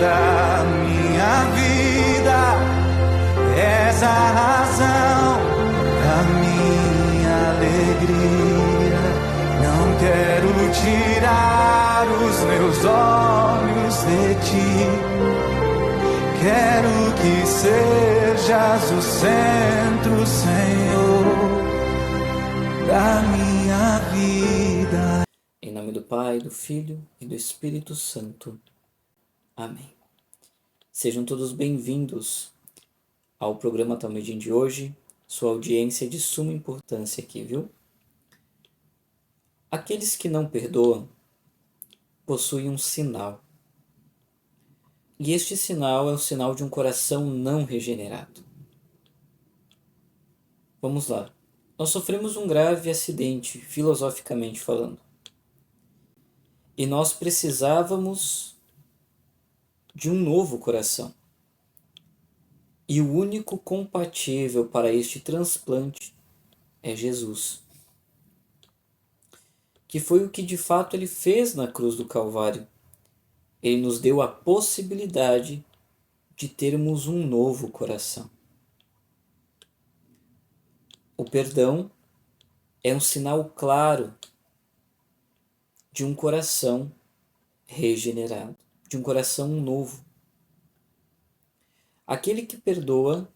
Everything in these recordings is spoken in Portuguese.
da minha vida, és a razão da minha alegria. Não quero tirar os meus olhos de ti, quero que sejas o centro, Senhor, da minha vida. Em nome do Pai, do Filho e do Espírito Santo. Amém. Sejam todos bem-vindos ao programa Talmidim de hoje. Sua audiência é de suma importância aqui, viu? Aqueles que não perdoam possuem um sinal. E este sinal é o sinal de um coração não regenerado. Vamos lá. Nós sofremos um grave acidente, filosoficamente falando. E nós precisávamos de um novo coração. E o único compatível para este transplante é Jesus. Que foi o que de fato ele fez na cruz do Calvário. Ele nos deu a possibilidade de termos um novo coração. O perdão é um sinal claro de um coração regenerado, de um coração novo. Aquele que perdoa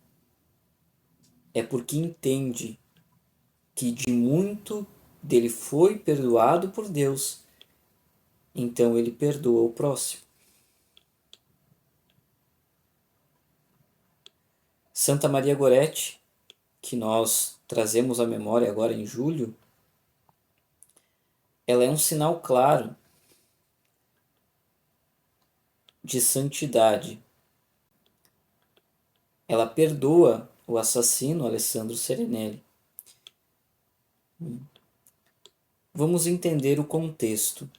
é porque entende que de muito dele foi perdoado por Deus, então ele perdoa o próximo. Santa Maria Gorete, que nós trazemos à memória agora em julho, ela é um sinal claro de santidade. Ela perdoa o assassino Alessandro Serenelli. Vamos entender o contexto.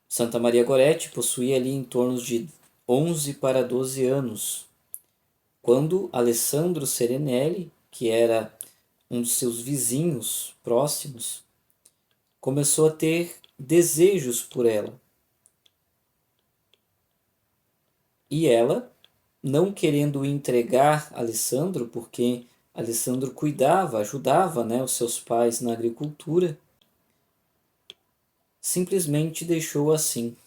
Santa Maria Gorete possuía ali em torno de 11 para 12 anos, quando Alessandro Serenelli, que era um dos seus vizinhos próximos, começou a ter desejos por ela. E ela, não querendo entregar Alessandro, porque Alessandro cuidava, ajudava, os seus pais na agricultura, simplesmente deixou assim.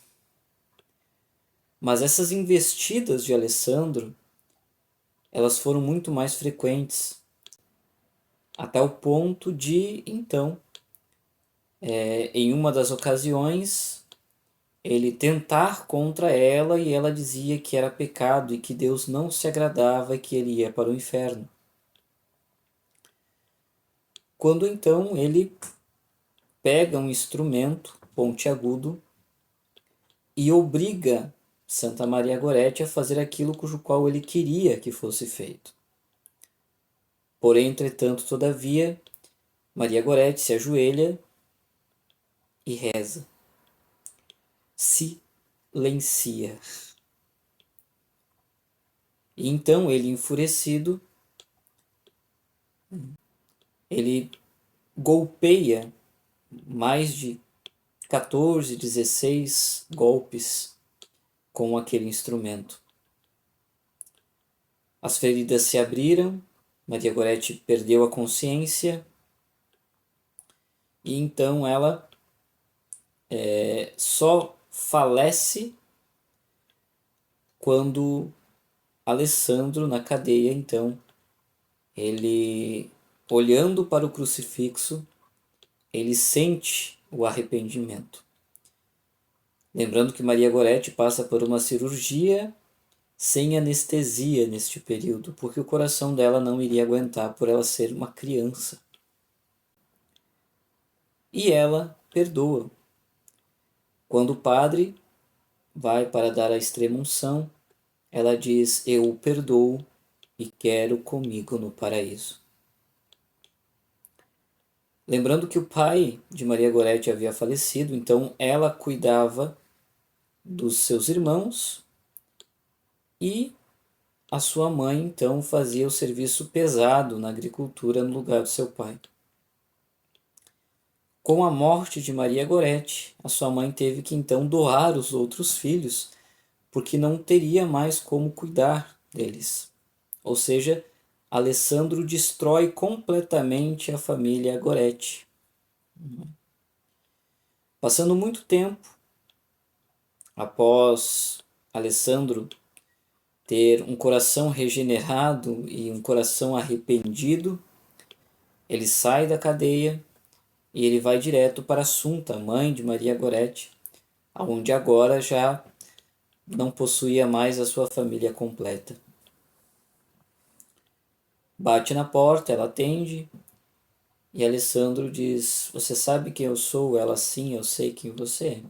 Mas essas investidas de Alessandro, elas foram muito mais frequentes, até o ponto de, então, em uma das ocasiões, ele tentar contra ela e ela dizia que era pecado e que Deus não se agradava e que ele ia para o inferno. Quando então ele pega um instrumento pontiagudo e obriga Santa Maria Gorete a fazer aquilo cujo qual ele queria que fosse feito. Porém, entretanto, todavia, Maria Gorete se ajoelha e reza. Silencia. E então ele, enfurecido, ele golpeia mais de 14, 16 golpes com aquele instrumento. As feridas se abriram, Maria Gorete perdeu a consciência e então ela só falece quando Alessandro, na cadeia, então, ele, olhando para o crucifixo, ele sente o arrependimento. Lembrando que Maria Gorete passa por uma cirurgia sem anestesia neste período, porque o coração dela não iria aguentar por ela ser uma criança. E ela perdoa. Quando o padre vai para dar a extrema-unção, ela diz: eu o perdoo e quero comigo no paraíso. Lembrando que o pai de Maria Gorete havia falecido, então ela cuidava dos seus irmãos e a sua mãe então fazia o serviço pesado na agricultura no lugar do seu pai. Com a morte de Maria Gorete, a sua mãe teve que então doar os outros filhos porque não teria mais como cuidar deles. Ou seja, Alessandro destrói completamente a família Goretti. Passando muito tempo, após Alessandro ter um coração regenerado e um coração arrependido, ele sai da cadeia e ele vai direto para Assunta, mãe de Maria Goretti, onde agora já não possuía mais a sua família completa. Bate na porta, ela atende e Alessandro diz: "Você sabe quem eu sou?" Ela: "Sim, eu sei quem você é."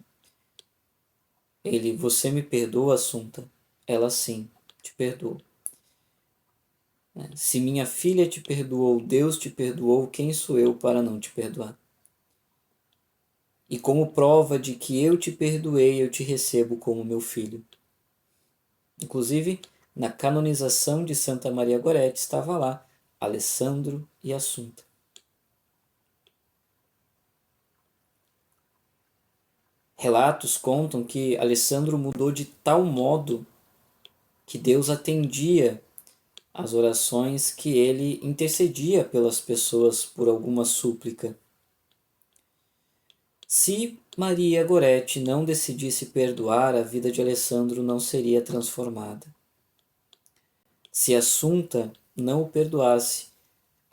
Ele: "Você me perdoa, Assunta?" Ela: "Sim, te perdoo." "Se minha filha te perdoou, Deus te perdoou, quem sou eu para não te perdoar? E como prova de que eu te perdoei, eu te recebo como meu filho." Inclusive, na canonização de Santa Maria Goretti estava lá Alessandro e Assunta. Relatos contam que Alessandro mudou de tal modo que Deus atendia às orações que ele intercedia pelas pessoas por alguma súplica. Se Maria Goretti não decidisse perdoar, a vida de Alessandro não seria transformada. Se Assunta não o perdoasse,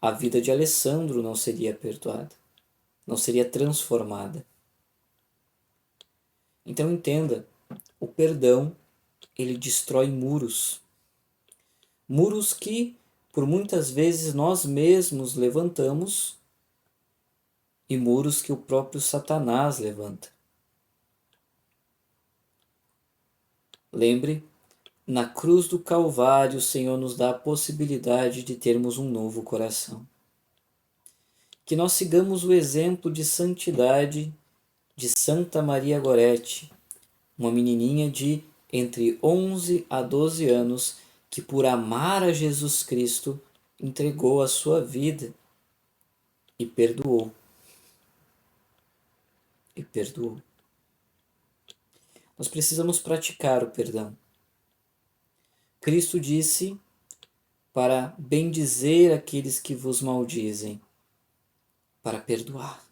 a vida de Alessandro não seria perdoada, não seria transformada. Então entenda, o perdão, ele destrói muros. Muros que, por muitas vezes, nós mesmos levantamos e muros que o próprio Satanás levanta. Lembre, na cruz do Calvário, o Senhor nos dá a possibilidade de termos um novo coração. Que nós sigamos o exemplo de santidade de Santa Maria Goretti, uma menininha de entre 11 a 12 anos que, por amar a Jesus Cristo, entregou a sua vida e perdoou. Nós precisamos praticar o perdão. Cristo disse para bendizer aqueles que vos maldizem, para perdoar.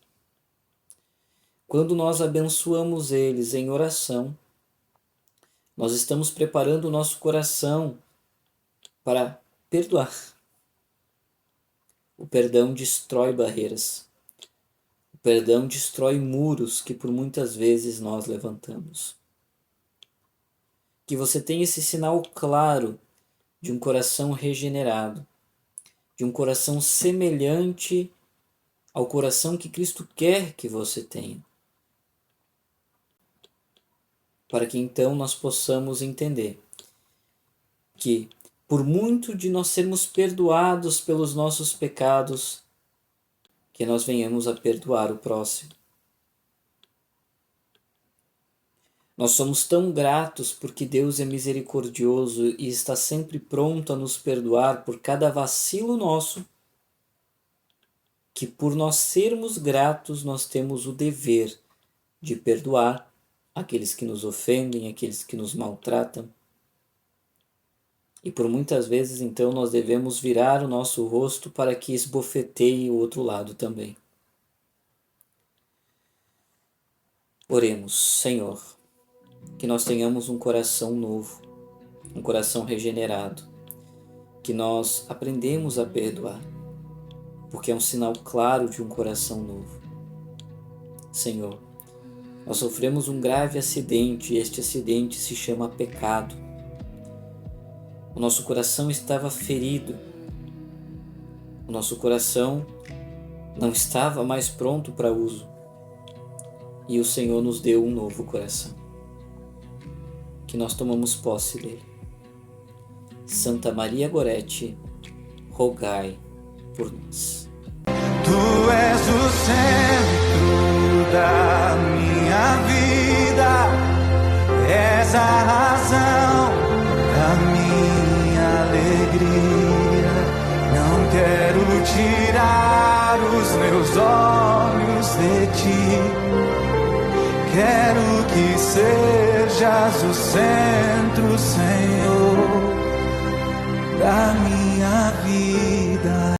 Quando nós abençoamos eles em oração, nós estamos preparando o nosso coração para perdoar. O perdão destrói barreiras. O perdão destrói muros que por muitas vezes nós levantamos. Que você tenha esse sinal claro de um coração regenerado, de um coração semelhante ao coração que Cristo quer que você tenha. Para que então nós possamos entender que, por muito de nós sermos perdoados pelos nossos pecados, que nós venhamos a perdoar o próximo. Nós somos tão gratos porque Deus é misericordioso e está sempre pronto a nos perdoar por cada vacilo nosso, que por nós sermos gratos nós temos o dever de perdoar aqueles que nos ofendem, aqueles que nos maltratam. E por muitas vezes, então, nós devemos virar o nosso rosto para que esbofeteie o outro lado também. Oremos, Senhor, que nós tenhamos um coração novo, um coração regenerado, que nós aprendemos a perdoar, porque é um sinal claro de um coração novo. Senhor, nós sofremos um grave acidente e este acidente se chama pecado. O nosso coração estava ferido. O nosso coração não estava mais pronto para uso. E o Senhor nos deu um novo coração, que nós tomamos posse dele. Santa Maria Goretti, rogai por nós. Tu és o centro da minha vida, és a razão da minha alegria. Não quero tirar os meus olhos de ti, Quero que sejas o centro, Senhor, da minha vida.